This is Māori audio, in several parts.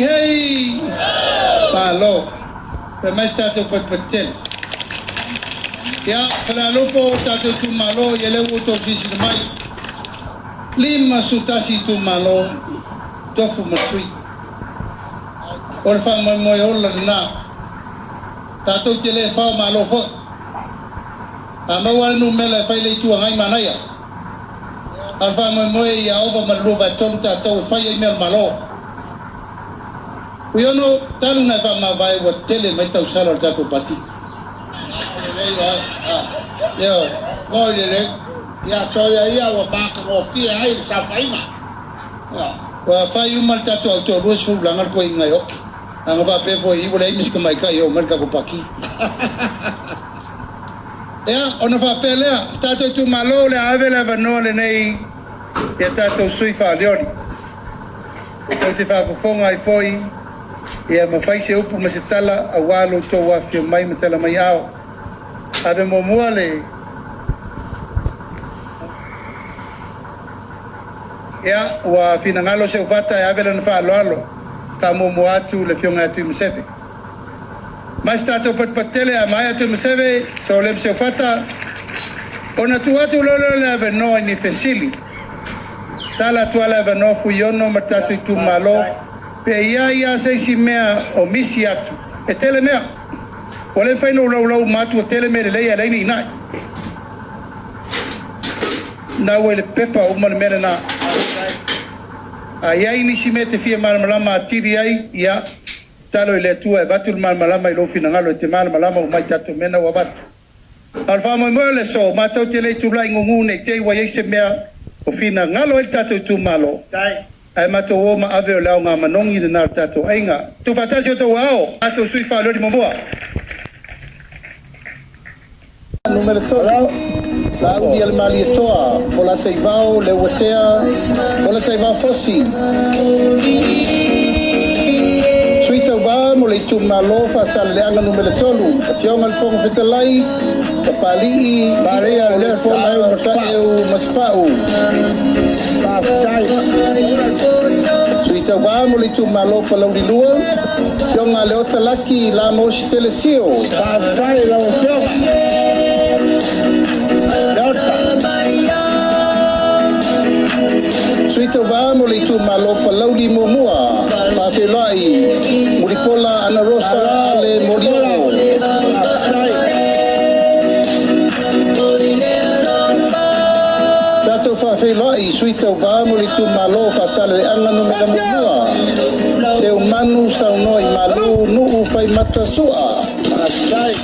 hei malo pe mai stato per petel ya pala lupo stato tu malo yele uto sisi mai lima sutasi tu malo tofu masui ol fa mo ol na tato tele fa malo fo amawal nu mele fa le tu ngai manaya alfa mo ya oba malu ba tonta to fa ye mel malo Uyono talu na kama vai wa tele mai tau sala tato pati. Yo, ngoi le ya soya ya wa ba ka o fi ai sa fai ma. Wa fai umal tato auto bus fu langar ko ingai ok. Ang ba pe po i wala imis ka mai ka yo mal ka ko paki. Ya, ona fa pele tato tu malo le ave la vano le nei ya tato sui fa leoni. Ko te fa fonga ai foi ia mafai se upu masitala awalo to wa fi mai matala mai ao ave mo muale ia wa fina ngalo se ufata ya vela nfa lolo ta mo moatu le fionga tu msebe mas tato patele a mai tu msebe so le se ufata ona tu atu lolo le ave no ni fesili tala tu ala ave no fu yono matatu tu malo pe ia sei si mea o misi atu e tele mea ole fai no lau matu o tele mea le ia ni nai na wele pepa o mal mena na ai ai ni si mete fie mal malama tiri ai ia talo ile tua e batul mal malama ilo fina ngalo te mal malama o mai tatu mena wa batu alfa mo le so mato tele tu lai ngungu ne te wa ye se mea o fina ngalo el tatu tu malo dai ai mato o ma ave o lao nga manongi de nar tato ainga tu fatasi o to wao ato sui fa lori momoa numero to la udi al mali toa pola teivao le watea pola teivao fosi suita ba mo le tu malo fa sal le anga numero tolu tionga al fong fetalai kapali barea le pola maspau Suita wa mo le tu malo pa lau di lua Yonga le ota laki la mo si telesio Pafai la o fionga Leota Suita wa mo le tu malo pa lau di momua Pafelai Muripola ana rosa ale moriolo Fafelai suita ba mo le tu malo fa sale anga no me mua se umanu sa noi malu nu fai mata sua sai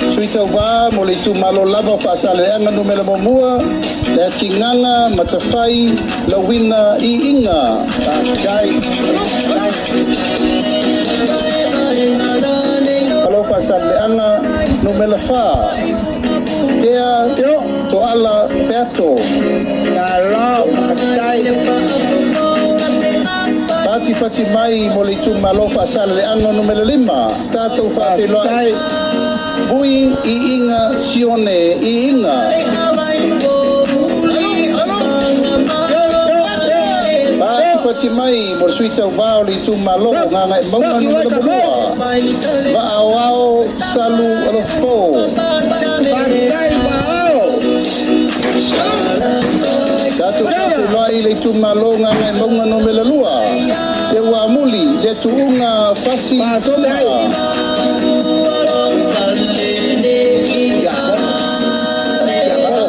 suita ba mo le tu malo lava fa sale anga no me mua le tinganga mata fai la wina I inga sai kalau fa sale anga no me la fa Tea to ala peto ngala makai pati mai mo le tu malo fa sale anno numero 5 tato fa pelo bui I inga sione I inga pati mai mo suita va le tu malo nganga mauna numero 2 va awao salu alofo Dato loi le tu malonga ngai monga no melalua se wa muli le tu unga fasi tona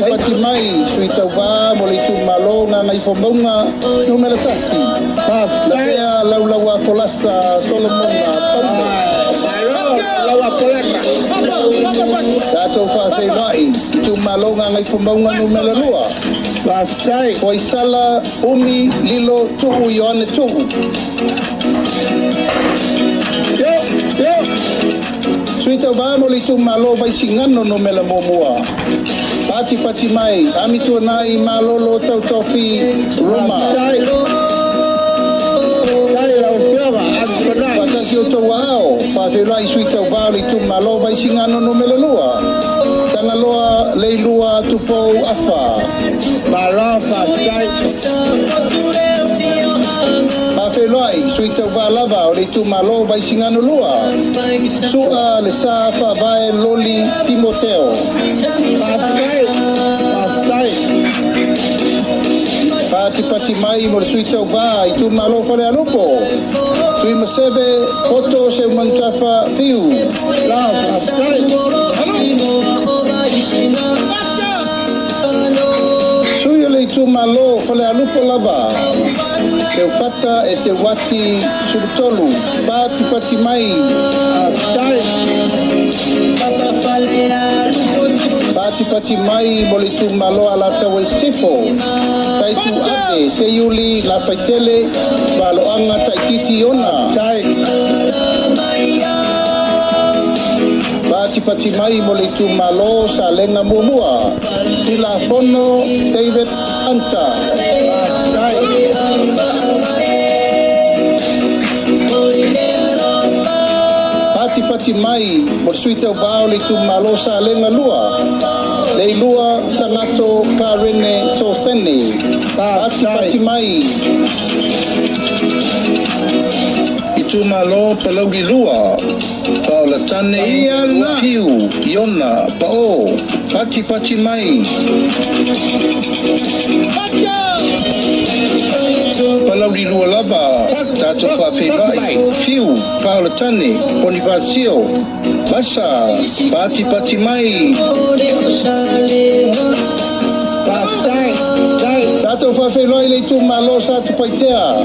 Pati mai suita wa mo le tu malonga ngai fomonga no melatasi la pea laulawa folasa solomona lawa polaka Dato fa fei tu malonga ngai fomonga no melalua Pastai Faisala umi lilo tuhu yoane tuhu Suita vamo li tu malo vai singano no mela momua Pati mai ami tu nai malolo tau tofi Roma Patasi o tau wao Pafelai suita vamo li tu malo vai singano no mela lua Tangaloa leilua tupou afa Barafa, whawhelai, sui tau wālava o le tu malo vai singano lua. Sua le sa whavae loli Timoteo. Pati mai mo le sui tau wā i tu malo whale alupo. Sui masebe koto se umantafa fiu. Sui le tu malo whale alupo lava. Te whata e te wati surutolu. Pati mai. Pati mai mo le tu malo ala tau e sifo. Tai tu ate se yuli la faitele valo anga taititi ona. Pati mai mo le tu malo sa lenga mumua. Tila fono David Anta. Pati mai mo suita bao le tu malo sa lenga lua. Le lua sangato karene so sene. Pati mai. Itu malo palaugi lua. Paula tane piu iona pao. Pati mai. Palaugi lua lava. Tato paperai. Piu Paula tane. Bonifasio. Masa. Pati mai. Tato whawheloi le tu malo sa tu paitea.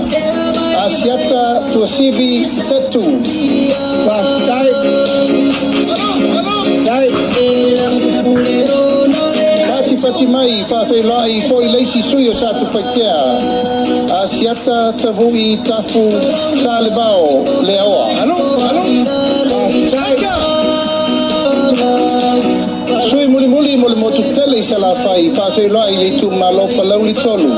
Asiata tu sivi setu. Pati mai whawheloi foi leisi sui o sa tu paitea. Asiata tavui tafu sa le bao le aoa. Sui muli mo le motu tele sa la fai whawheloi le tu malo palauli tolu.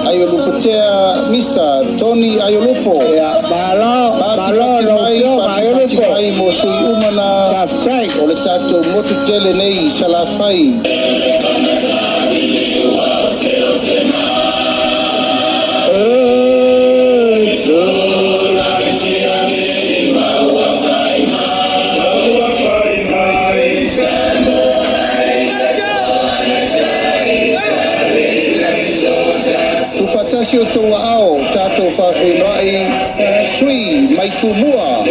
Ayo luputea misa Tony ayo lupo malo ayo lupo ai mo sui umana o le tato motu tele nei sa la fai. Sio toa ao tato whawhelai sui mai tu mua. I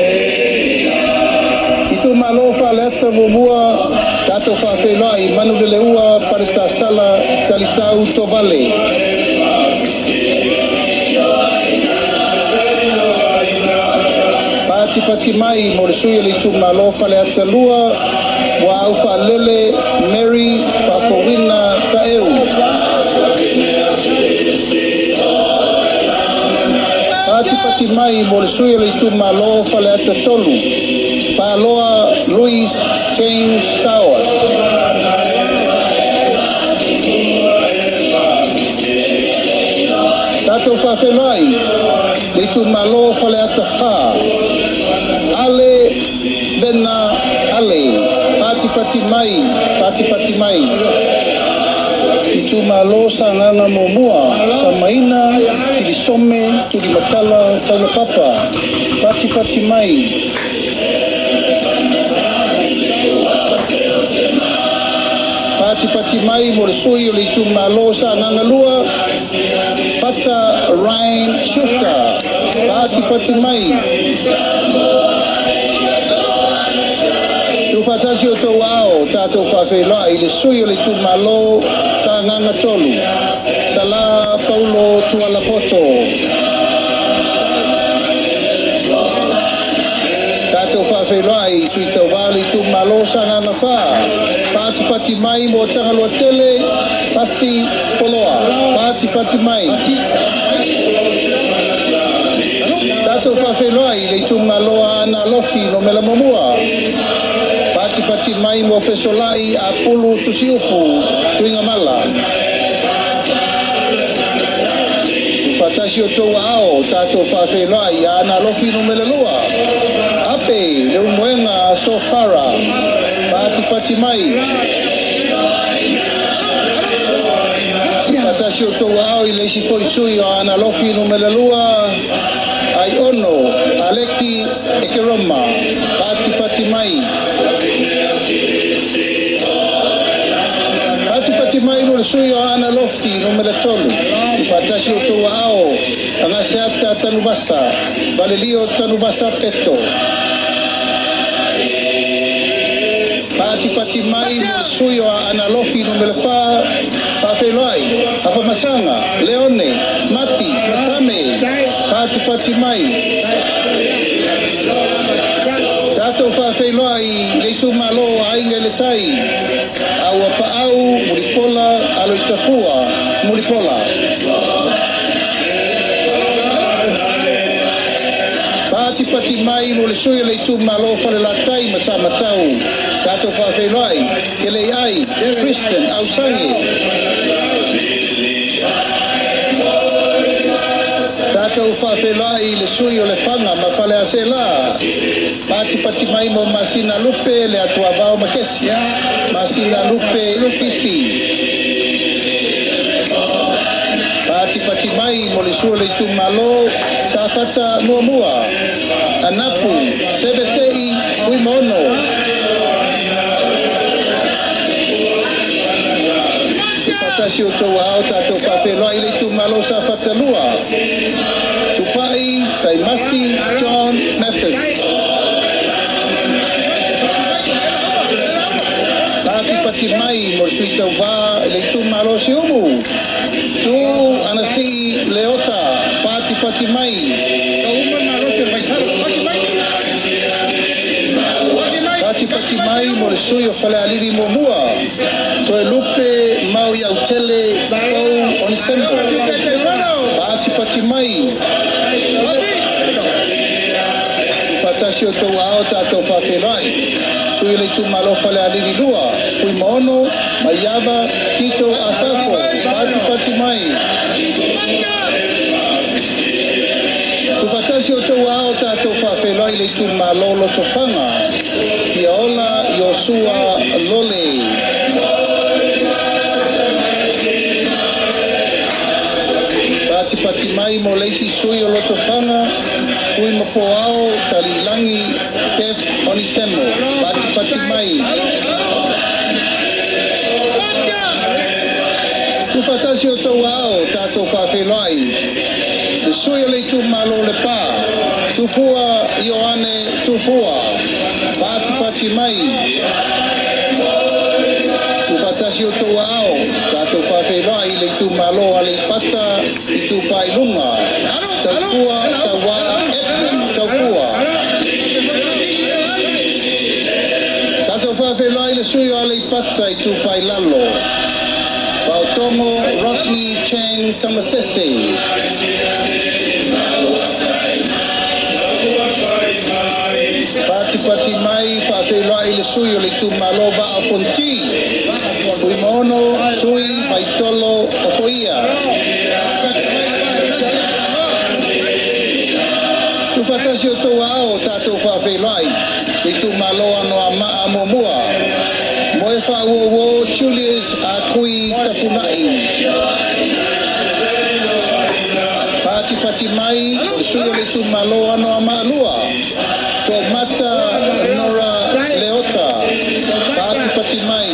tu malo whaleta mo mua tato whawhelai manu de leua parita sala talitau to vale. Pati mai mo le sui le tu malo whaleta lua wa au whalele Mary Papowina Taeu. Pati mai mo le sui le tu malo fale ata tolu. Paloa Louis James Towers. Tato whawhelai le tu malo fale ata wha. Ale bena ale. Pati mai. Itu malo sa nganga mo mua sa maina tili some tuli matala taula papa pati mai pati mai mo sui le itu malo sa nganga lua pata Ryan Schuster pati mai tu fatasio to wao tato whawhelai le sui le tu malo sa nganga tolu sala Paulo Tualapoto tato whawhelai sui tau wali tu malo sa nganga wha pati mai mo tangaloa tele pasi poloa pati mai tato whawhelai le tu malo ana lofi no mela mamua pati mai mo fesolai a pulu tusiupu tuinga mala. Fatasio to ao tato whawhelai ana lofi no melalua. Ape le umuenga sofara pati mai. Fatasio to ao i leisi foi sui ana lofi no melalua. ai ono aleki e ke roma pati mai pati mai no sui o ana lofi no mele tolu patasi o to ao anga seata tanubasa balelio tanubasa peto pati mai no sui o ana lofi no mele pa felai apa masanga leone mati masame pati mai tato fa felai le tu malo ai le tai au apa au muripola alo itafua muripola pati mai mo le sui le tu malo fa le latai masama tau tato fa felai ke le ai Kristen au sangi tato fa felai le sui o le fanga ma fa le asela pati mai mo masina lupe le atua bao makesi masina lupe lupisi pati mai mo le sui le tu malo sa fata mua anapu sebetei ui mono patasi o tau ao tato whawhelai le tu malo sa fatalua tupai Saimasi John Mathis pati mai mo sui tau va le tu malo si umu tu anasi leota pati mai pati mai mo le sui o fale aliri mo mua to e lupe mau iau tele o onisembo pati mai patasi o tau ao tato whawhelai sui le tu malo fale aliri lua fui mono maiava kito asafo pati mai patasi o tau ao tato whawhelai le tu malo lo tofanga kia ola Yosua Lole pati mai mo leisi sui o loto fanga kui mapo ao talilangi pef onisemo pati mai tu fatasi o tau ao tato whawhelai le sui o le tu malo le pa tupua Ioane tupua pati mai upatasi o tau ao tato whawhelai le tu malo ale pata i tu pai lunga taupua taua taupua tato whawhelai le sui ale pata i tu pai lalo Pautongo Rodney Chang Tamasese pati mai whawhelai le sui o le tu malo va a ponti fui mono tui paitolo o foia tu patasi o tau ao tato whawhelai le tu malo ano ama amomua moe whauowo Julius a kui tafunai pati mai le sui o le tu malo ano ama alua ko mata Nora Leota pati mai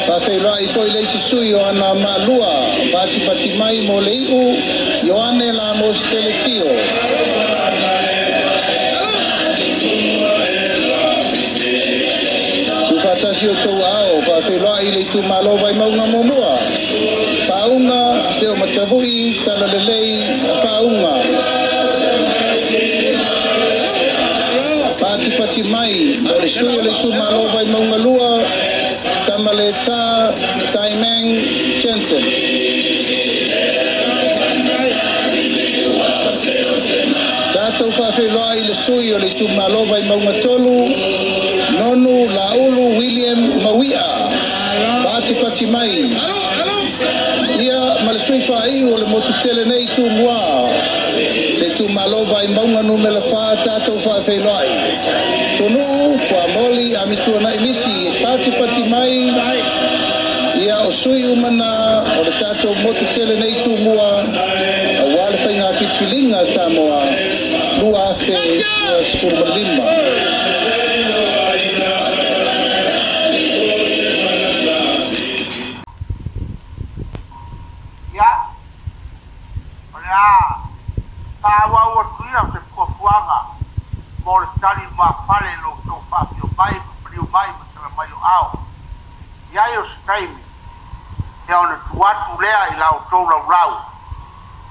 whawhelai foi leisi sui o ana malua pati mai mo leiu Ioane la mos telefio tu fatasi o tau ao whawhelai le tu malo vai maunga momua paunga te o matavui talalelei paunga pati mai o le sui o le tu malo vai maunga lua tamaleta Taimeng Jensen tatou whawhelai le sui o le tu malo vai maunga tolu nonu laulu William Mawia pati mai ia malesui whai o le motu tele nei tu mua le tu malo vai maunga no me la wha tatou whawhelai tonu kua moli amitua na emisi pati mai ia o sui umana o le tatou motu tele nei tu mua Inga Samoa Lua Fe Spurbalima. Ya, olha, tawa o tuia se fuanga, mor tali ma pale lo to fa pio bai ma mai au. Ya yo staimi. Ya ona tuatu lea I lau tau rau.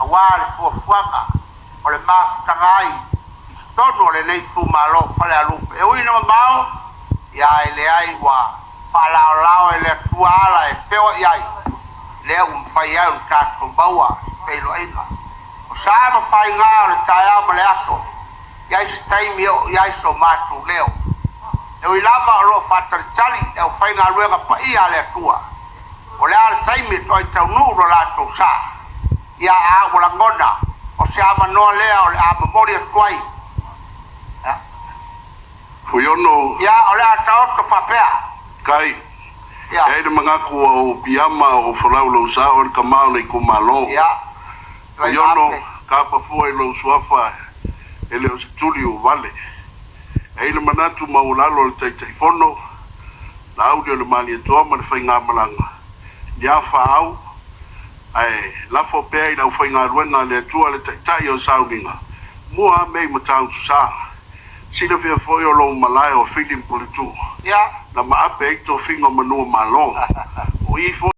Awale fuanga, ole mas tangai. Todo le nei tu malo fale alupe. E uina mamao, ya ele ai wa lao ele tuala e feo iai. Le fai ai tato baua, pelo ainga. O sama fai ngā le taia ma le aso. Iai staimi iai so matu leo. E ui lama o lo fatalitali, e o fai ngā ruenga pa ia le tua. O le ale taimi toi tau nuro la tau sa. Ia a wala ngona, o se ama noa lea o le ama mori atuai. Puyono Ia o le a taoto whapea. kai Ia, e mga ku o piama o folau lo sa o ka mau nei ku malo. ia. Puyono ka pa fu e lo suafa ele o studio vale. E le manatu maulalo le tai fono la audio le mali to ma le fainga malanga. Ya faau ai la fo pe la fainga ruenga le tua le tai o saunga. Mua me matau sa. Sila fia foi o lo malai o feeling politu. Ia. Na maape ito fingo manua malo. O ifo